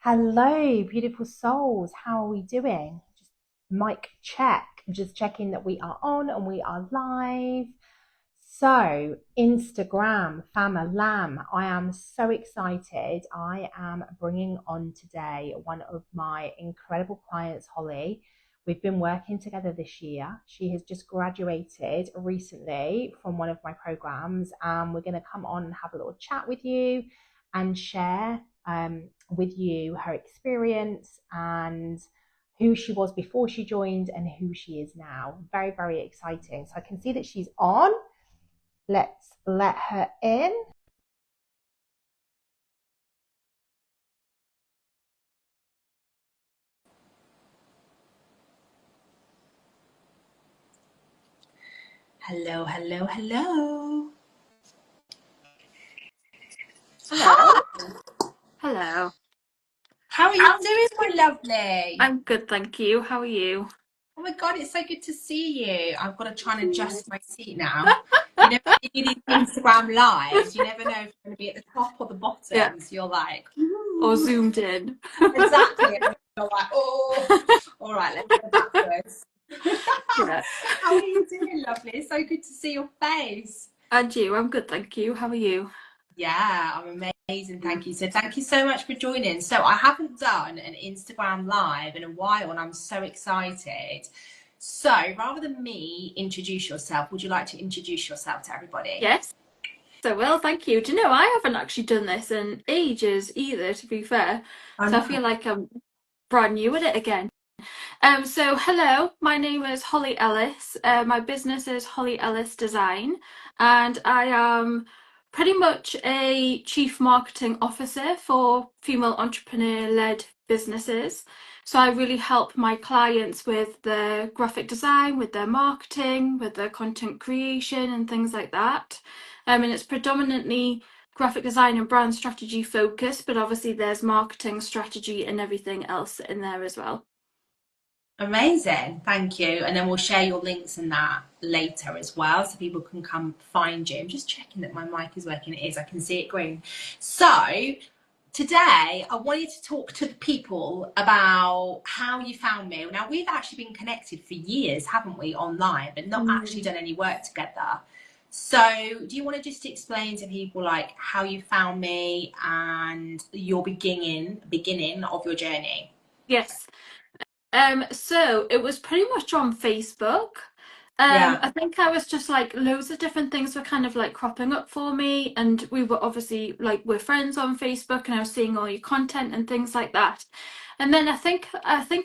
Hello, beautiful souls. How are we doing? Just mic check. Just checking that we are on and we are live. So, Instagram, Fama Lamb, I am so excited. I am bringing on today one of my incredible clients, Holly. We've been working together this year. She has just graduated recently from one of my programs, and we're going to come on and have a little chat with you and share with you her experience and who she was before she joined and who she is now. Very, very exciting. So I can see that she's on. Let's let her in. Hello, hello, hello. Hello. Hi, Hello. how are you doing, my lovely? I'm good, thank you. How are you? Oh my God, it's so good to see you. I've got to try and adjust my seat now. You know, when you do these Instagram lives, you never know if you're going to be at the top or the Yeah. bottom. So you're like, Or ooh. zoomed in. Exactly. And you're like, oh, all right, let's go backwards. Yeah. How are you doing, lovely? It's so good to see your face. And you? I'm good, thank you. How are you? Yeah, I'm amazing. Thank you. So thank you so much for joining. So I haven't done an Instagram live in a while and I'm so excited. So rather than me introduce yourself, would you like to introduce yourself to everybody? Yes. So well, thank you. Do you know, I haven't actually done this in ages either, to be fair. I So I know. feel like I'm brand new at it again. So hello, my name is Holly Ellis. My business is Holly Ellis Design, and I am pretty much a chief marketing officer for female entrepreneur-led businesses. So I really help my clients with their graphic design, with their marketing, with their content creation and things like that. And it's predominantly graphic design and brand strategy focused, but obviously there's marketing strategy and everything else in there as well. Amazing. Thank you. And then we'll share your links and that later as well so people can come find you. I'm just checking that my mic is working. It is. I can see it green. So today, I wanted to talk to the people about how you found me. Now, we've actually been connected for years, haven't we, online, but not actually done any work together. So, do you want to just explain to people like how you found me and your beginning of your journey? Yes. So it was pretty much on Facebook. Yeah. I think I was just like loads of different things were kind of like cropping up for me, and we were obviously like we're friends on Facebook, and I was seeing all your content and things like that. And then I think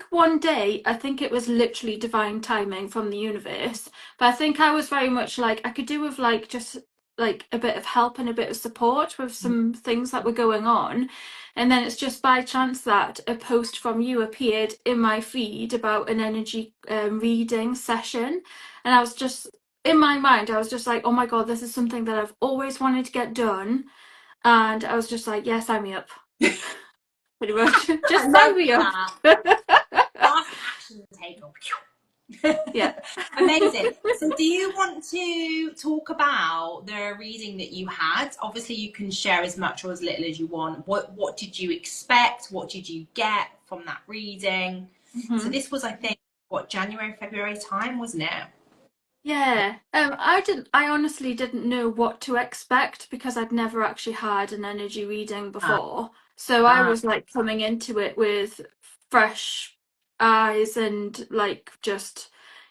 one day, I think it was literally divine timing from the universe, but I think I was very much like I could do with like just like a bit of help and a bit of support with some things that were going on. And then it's just by chance that a post from you appeared in my feed about an energy reading session. And I was just, in my mind, I was just like, oh my God, this is something that I've always wanted to get done. And I was just like, yeah, sign me up. Pretty much. I Just sign love me up. that. Fast action taker. Yeah. Amazing. So, do you want to talk about the reading that you had? Obviously, you can share as much or as little as you want. What did you expect? What did you get from that reading? So, Mhm. this was, I think, what, January, February time, wasn't it? Yeah. I honestly didn't know what to expect because I'd never actually had an energy reading Ah, before. So I ah. was like coming into it with fresh eyes and like just,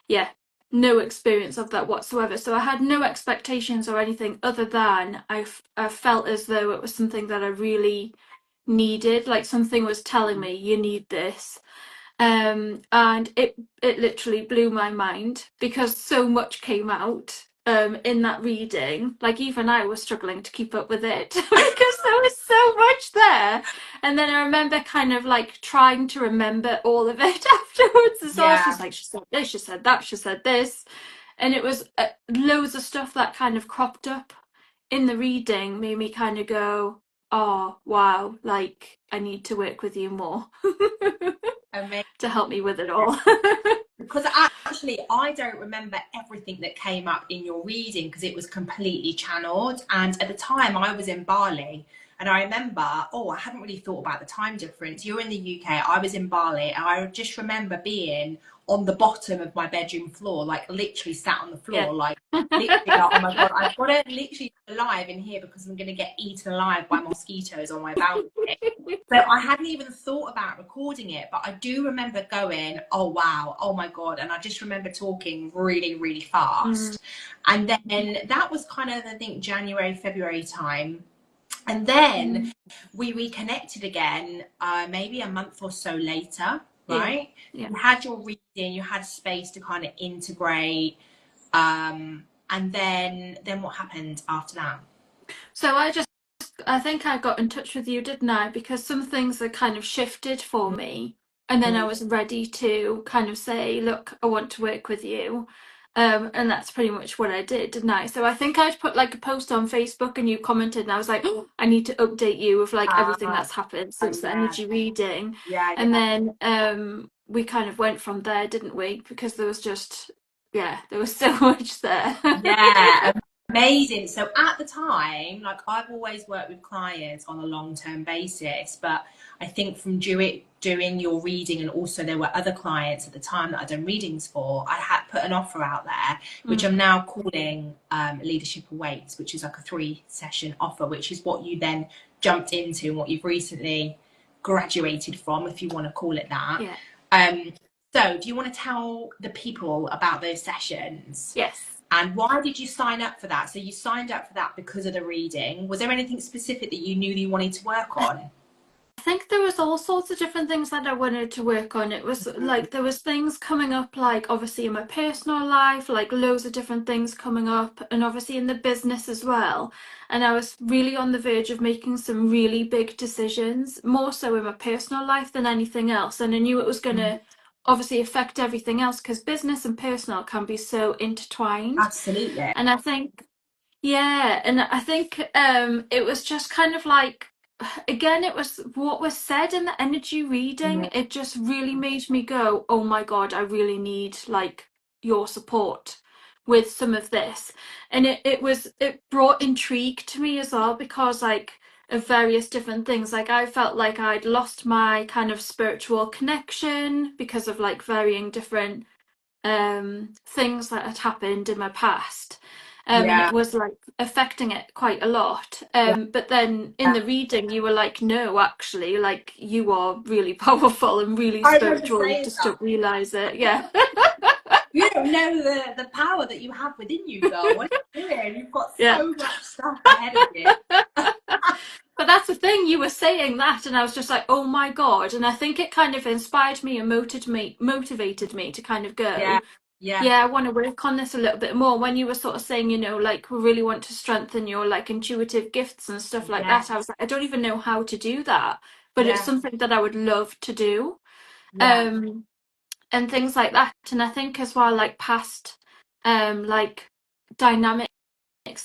yeah, no experience of that whatsoever. So I had no expectations or anything other than I felt as though it was something that I really needed, like something was telling me, you need this. And it literally blew my mind because so much came out in that reading. Like even I was struggling to keep up with it because there was so much there. And then I remember kind of like trying to remember all of it afterwards as well. She's Yeah. like, she said this, she said that, she said this, and it was loads of stuff that kind of cropped up in the reading made me kind of go, oh wow, like I need to work with you more. Amazing. To help me with it all. Because actually, I don't remember everything that came up in your reading because it was completely channeled. And at the time, I was in Bali. And I remember, I hadn't really thought about the time difference. You're in the UK, I was in Bali, and I just remember being on the bottom of my bedroom floor, like literally sat on the floor, like literally, like, oh my God, I've got to literally be alive in here because I'm going to get eaten alive by mosquitoes on my balcony. So I hadn't even thought about recording it, but I do remember going, oh wow, oh my God. And I just remember talking really, really fast. And then that was kind of, I think, January, February time. And then we reconnected again, maybe a month or so later, right? Yeah. You had your reading, you had space to kind of integrate. And then what happened after that? So I think I got in touch with you, didn't I? Because some things had kind of shifted for me. And then I was ready to kind of say, look, I want to work with you. And that's pretty much what I did, didn't I? So I think I'd put like a post on Facebook and you commented and I was like, oh, I need to update you with like everything that's happened since the energy reading. And then we kind of went from there, didn't we? Because there was just, there was so much there. Yeah, amazing. So at the time, like I've always worked with clients on a long-term basis, but I think from doing your reading, and also there were other clients at the time that I'd done readings for, I had put an offer out there, which I'm now calling Leadership Awaits, which is like a 3-session offer, which is what you then jumped into and what you've recently graduated from, if you want to call it that. Yeah. So do you want to tell the people about those sessions? Yes. And why did you sign up for that? So you signed up for that because of the reading. Was there anything specific that you knew that you wanted to work on? I think there was all sorts of different things that I wanted to work on. It was like there was things coming up, like obviously in my personal life, like loads of different things coming up, and obviously in the business as well. And I was really on the verge of making some really big decisions, more so in my personal life than anything else. And I knew it was going to obviously affect everything else because business and personal can be so intertwined. Absolutely. And I think, it was just kind of like, again, it was what was said in the energy reading. It just really made me go, oh my God, I really need like your support with some of this. And it brought intrigue to me as well, because like of various different things. Like I felt like I'd lost my kind of spiritual connection because of like varying different things that had happened in my past. And it was like affecting it quite a lot. But then in the reading, you were like, no, actually, like you are really powerful and really spiritual. You just don't realize it. Yeah. You don't know the power that you have within you, girl. What are you doing? You've got so much stuff ahead of you. But that's the thing, you were saying that, and I was just like, oh my God. And I think it kind of inspired me and motivated me to kind of go, I want to work on this a little bit more. When you were sort of saying, you know, like we really want to strengthen your like intuitive gifts and stuff like that, I was like, I don't even know how to do that, but it's something that I would love to do. And things like that. And I think as well, like past like dynamics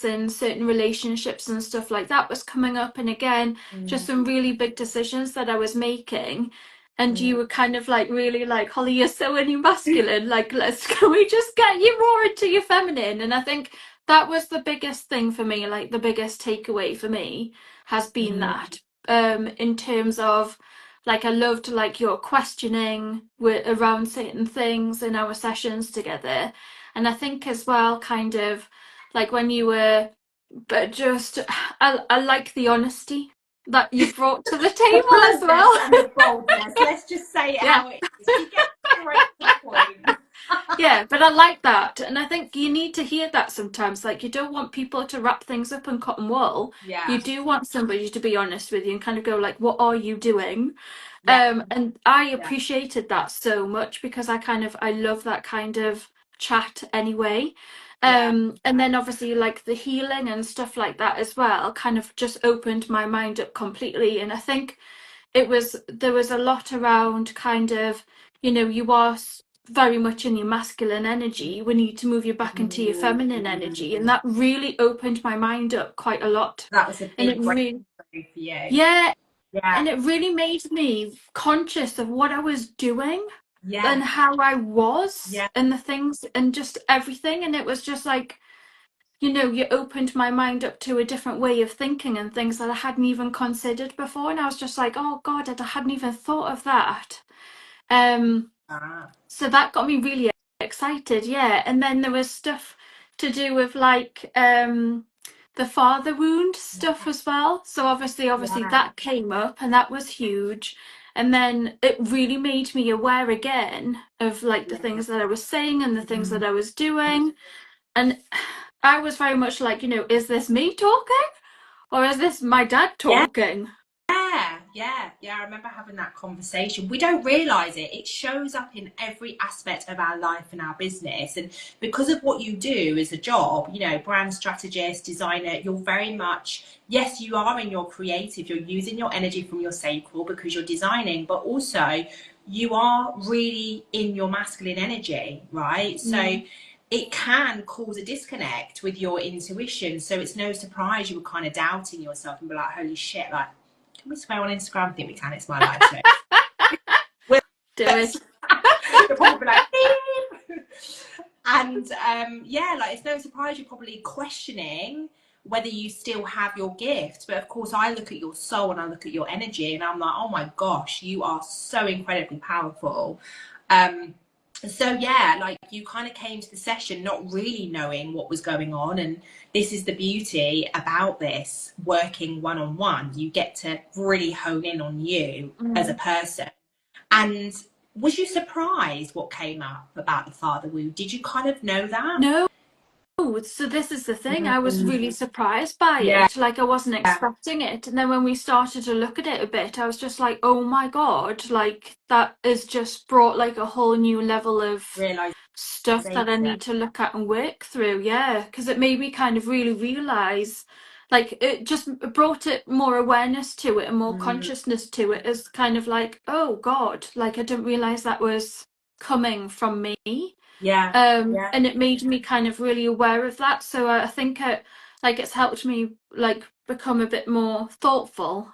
in certain relationships and stuff like that was coming up, and again just some really big decisions that I was making. And you were kind of like really like, Holly, you're so in your masculine, like can we just get you more into your feminine? And I think that was the biggest thing for me, like the biggest takeaway for me has been that in terms of like I loved like your questioning around certain things in our sessions together. And I think as well kind of like when you were, but just I like the honesty that you brought to the table as well. And the boldness. Let's just say it how it is. You get straight to the point. Yeah, but I like that, and I think you need to hear that sometimes. Like you don't want people to wrap things up in cotton wool. You do want somebody to be honest with you and kind of go like, what are you doing? And I appreciated that so much, because I love that kind of chat anyway. And then obviously like the healing and stuff like that as well kind of just opened my mind up completely. And I think there was a lot around kind of, you know, you are very much in your masculine energy. We need to move you back into your feminine energy, and that really opened my mind up quite a lot. That was a big breakthrough for you. Yeah, and it really made me conscious of what I was doing and how I was and the things and just everything. And it was just like, you know, you opened my mind up to a different way of thinking and things that I hadn't even considered before. And I was just like, oh God, I hadn't even thought of that. Ah, So that got me really excited, yeah. And then there was stuff to do with like the father wound stuff as well. So obviously yeah, that came up and that was huge. And then it really made me aware again of like the things that I was saying and the things that I was doing. And I was very much like, you know, is this me talking or is this my dad yeah. talking? Yeah. I remember having that conversation. We don't realize it. It shows up in every aspect of our life and our business. And because of what you do as a job, you know, brand strategist, designer, you're very much, yes, you are in your creative, you're using your energy from your sacral because you're designing, but also you are really in your masculine energy, right? So it can cause a disconnect with your intuition. So it's no surprise you were kind of doubting yourself and be like, holy shit, like, can we swear on Instagram? I think we can. It's my life. So. Do it. You're probably like, and yeah, like it's no surprise you're probably questioning whether you still have your gift. But of course, I look at your soul and I look at your energy, and I'm like, oh my gosh, you are so incredibly powerful. So yeah, like you kind of came to the session not really knowing what was going on, and this is the beauty about this working one-on-one. You get to really hone in on you as a person. And was you surprised what came up about the father wound? Did you kind of know that? No. So this is the thing. I was really surprised by Yeah, it. Like I wasn't expecting it. And then when we started to look at it a bit, I was just like, oh my God, like that has just brought like a whole new level of realisation. stuff that I need to look at and work through. Yeah, because it made me kind of really realize, like it just brought it more awareness to it and more consciousness to it as kind of like, oh God, like I didn't realize that was coming from me. Yeah. And it made me kind of really aware of that. So I think it's helped me like become a bit more thoughtful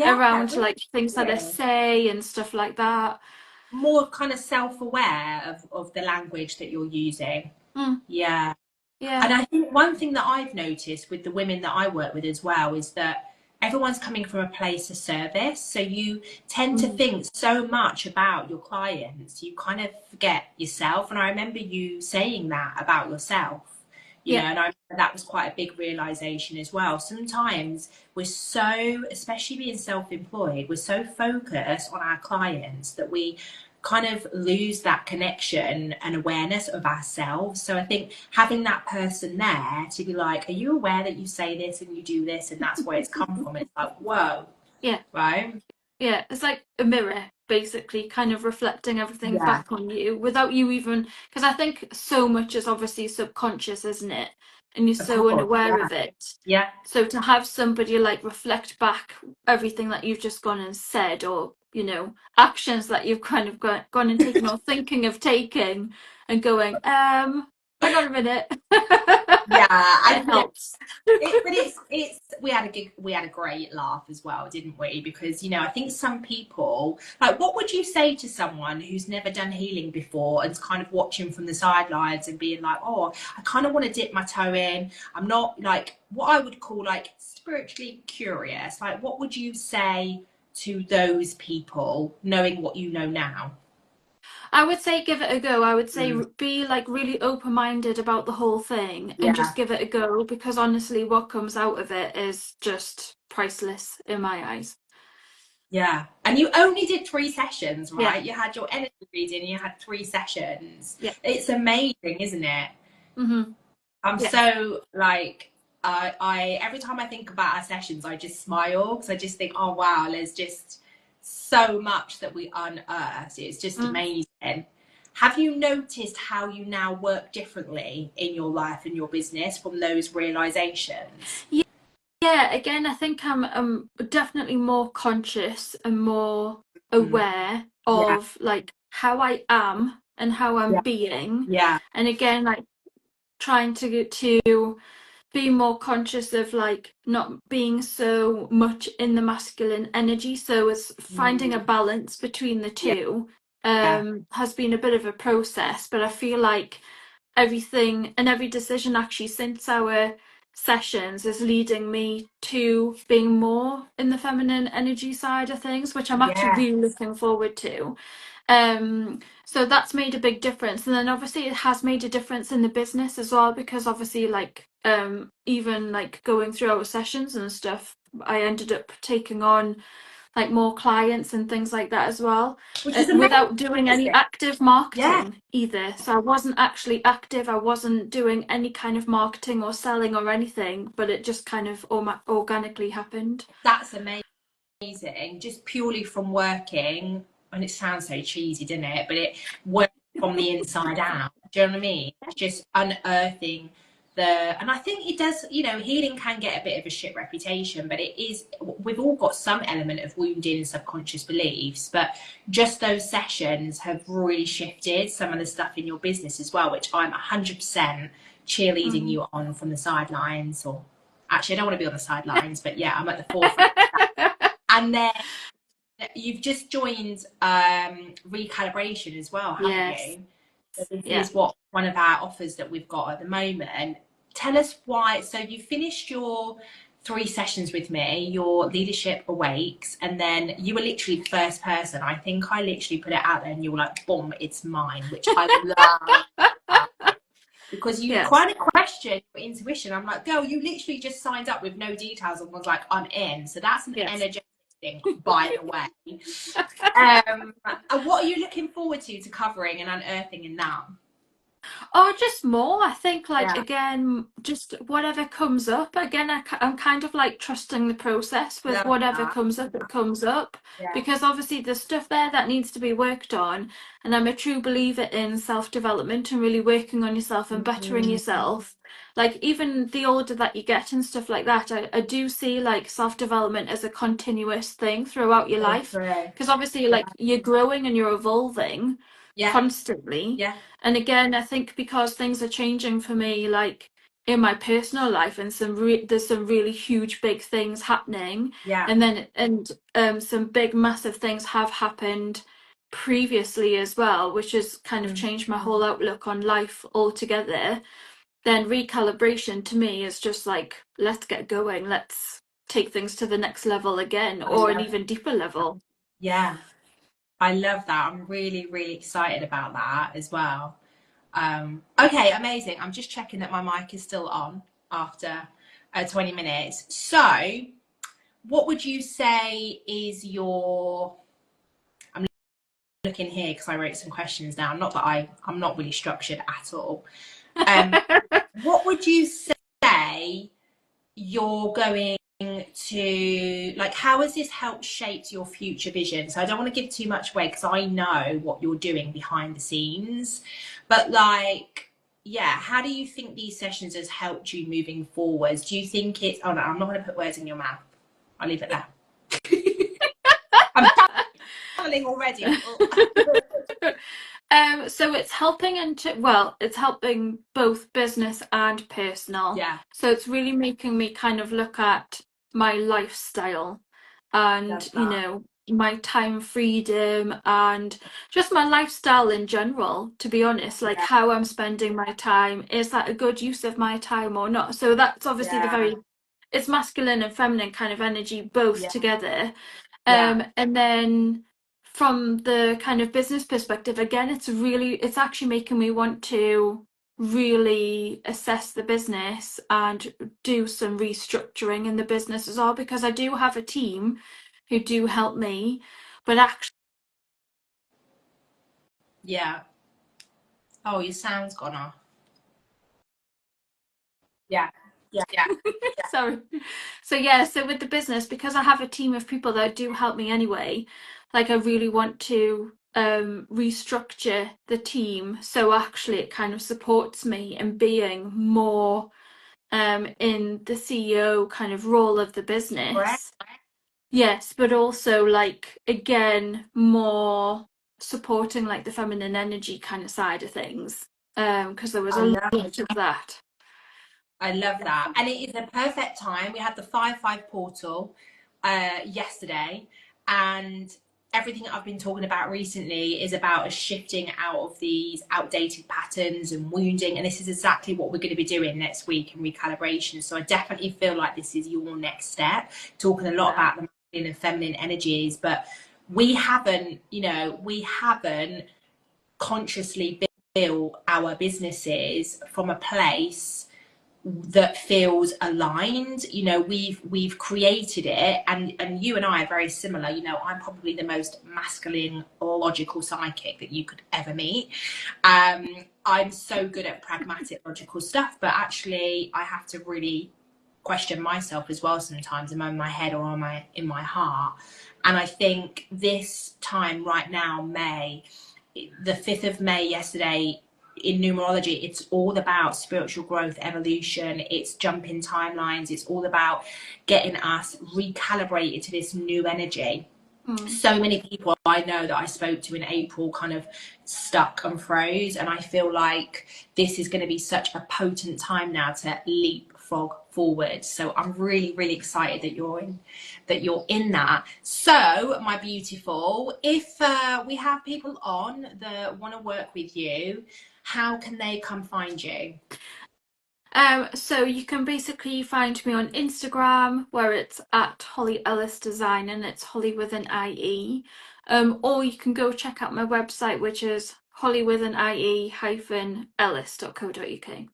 around Really like things that I say and stuff like that. more kind of self-aware of the language that you're using. Yeah. And I think one thing that I've noticed with the women that I work with as well is that everyone's coming from a place of service. So you tend to think so much about your clients, you kind of forget yourself. And I remember you saying that about yourself, you know, and I remember that was quite a big realization as well. Sometimes we're so, especially being self-employed, we're so focused on our clients that we kind of lose that connection and awareness of ourselves. So I think having that person there to be like, are you aware that you say this and you do this and that's where it's come from? It's like, whoa. Yeah. Right? Yeah, it's like a mirror, basically, kind of reflecting everything back on you without you even, because I think so much is obviously subconscious, isn't it? And you're so unaware of it. Yeah. So to have somebody like reflect back everything that you've just gone and said, or, you know, actions that you've kind of gone and taken or thinking of taking and going, hang on a minute. Yeah, it helps. But it's we had a great laugh as well, didn't we? Because you know, I think some people, like, what would you say to someone who's never done healing before and's kind of watching from the sidelines and being like, oh, I kind of want to dip my toe in. I'm not like what I would call like spiritually curious. Like, what would you say to those people, knowing what you know now? I would say give it a go. I would say be like really open-minded about the whole thing and just give it a go, because honestly what comes out of it is just priceless in my eyes. Yeah. And you only did 3 sessions, right? You had your energy reading and you had 3 sessions. Yeah. It's amazing, isn't it? Mm-hmm. I'm so like I every time I think about our sessions I just smile because I just think, oh wow, there's just so much that we unearthed. It's just amazing. Have you noticed how you now work differently in your life and your business from those realizations? Yeah, again, I think I'm definitely more conscious and more aware of like how I am and how I'm being. Yeah. And again, like trying to be more conscious of like not being so much in the masculine energy. So it's finding a balance between the two has been a bit of a process, but I feel like everything and every decision actually since our sessions is leading me to being more in the feminine energy side of things, which I'm actually Yeah. really looking forward to. So that's made a big difference. And then obviously it has made a difference in the business as well, because obviously like even like going through our sessions and stuff, I ended up taking on like more clients and things like that as well, Which is without doing any amazing. active Yeah. marketing either. So I wasn't actually active, I wasn't doing any kind of marketing or selling or anything, but it just kind of organically happened. That's amazing. Just purely from working, and it sounds so cheesy, doesn't it? But it works from the inside out. Do you know what I mean? It's just unearthing and I think it does, you know, healing can get a bit of a shit reputation, but it is, we've all got some element of wounding and subconscious beliefs, but just those sessions have really shifted some of the stuff in your business as well, which I'm 100% cheerleading you on from the sidelines. Or actually, I don't want to be on the sidelines, but yeah, I'm at the forefront. And then you've just joined Recalibration as well, haven't Yes. you? So this Yeah. is what one of our offers that we've got at the moment. Tell us why. So you finished your 3 sessions with me, your Leadership Awakes, and then you were literally the first person. I think I literally put it out there and you were like, boom, it's mine, which I love. Because you Yeah. kind of question your intuition. I'm like, girl, you literally just signed up with no details and was like, I'm in. So that's an Yes. energetic thing, by the way. And what are you looking forward to covering and unearthing in that? Oh, just more. I think, like, Yeah. again, just whatever comes up. Again, I'm kind of like trusting the process with Love whatever that. comes up, it comes up. Yeah. Because obviously there's stuff there that needs to be worked on. And I'm a true believer in self-development and really working on yourself and bettering yourself. Like, even the older that you get and stuff like that, I do see like self-development as a continuous thing throughout your life. Because obviously, like, you're growing and you're evolving constantly. Yeah. And again, I think because things are changing for me, like in my personal life, and there's some really huge big things happening, Yeah. and then some big massive things have happened previously as well, which has kind of changed my whole outlook on life altogether. Then recalibration to me is just like, let's get going, let's take things to the next level again, or an even deeper level. Yeah. I love that. I'm really, really excited about that as well. Okay, amazing. I'm just checking that my mic is still on after 20 minutes. So, what would you say is your... I'm looking here because I wrote some questions down. Not that I'm not really structured at all. What would you say you're going to, like, how has this helped shape your future vision? So I don't want to give too much away because I know what you're doing behind the scenes, but like, yeah, how do you think these sessions has helped you moving forwards? Do you think it's... oh no, I'm not going to put words in your mouth, I'll leave it there. I'm channeling already. So it's helping it's helping both business and personal. Yeah. So it's really making me kind of look at my lifestyle and, you know, my time freedom and just my lifestyle in general, to be honest, like how I'm spending my time. Is that a good use of my time or not? So that's obviously it's masculine and feminine kind of energy both together. And then from the kind of business perspective, again, it's actually making me want to really assess the business and do some restructuring in the business as well, because I do have a team who do help me, but actually... Yeah. Oh, your sound's gone off. Yeah. Sorry. So with the business, because I have a team of people that do help me anyway, like I really want to restructure the team so actually it kind of supports me in being more in the CEO kind of role of the business. Correct. Yes, but also like again more supporting like the feminine energy kind of side of things. Because there was a lot of that. I love that. And it is a perfect time. We had the 5-5 portal yesterday, and everything I've been talking about recently is about us shifting out of these outdated patterns and wounding. And this is exactly what we're going to be doing next week in recalibration. So I definitely feel like this is your next step, talking a lot about the masculine and feminine energies, but we haven't consciously built our businesses from a place that feels aligned. You know, we've created it, and you and I are very similar. You know, I'm probably the most masculine logical psychic that you could ever meet. I'm so good at pragmatic logical stuff, but actually I have to really question myself as well sometimes. Am I in my head or am I in my heart? And I think this time right now, May, the 5th of May yesterday, in numerology, it's all about spiritual growth, evolution, it's jumping timelines, it's all about getting us recalibrated to this new energy. So many people I know that I spoke to in April kind of stuck and froze, and I feel like this is going to be such a potent time now to leapfrog forward. So I'm really, really excited that you're in that. So my beautiful, if we have people on that want to work with you, how can they come find you? So you can basically find me on Instagram, where it's at Holly Ellis Design, and it's Holly with an IE. Or you can go check out my website, which is hollywithanie-ellis.co.uk.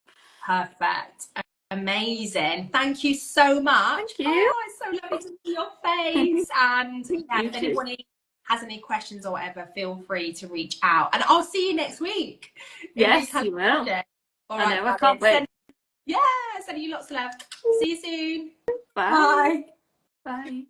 Perfect. Amazing. Thank you so much. Thank you. Oh, it's so lovely to see your face. And yeah, if anybody has any questions or whatever, feel free to reach out. And I'll see you next week. Yes, you will. All I right, know, I can't wait. Sending you lots of love. See you soon. Bye. Bye. Bye.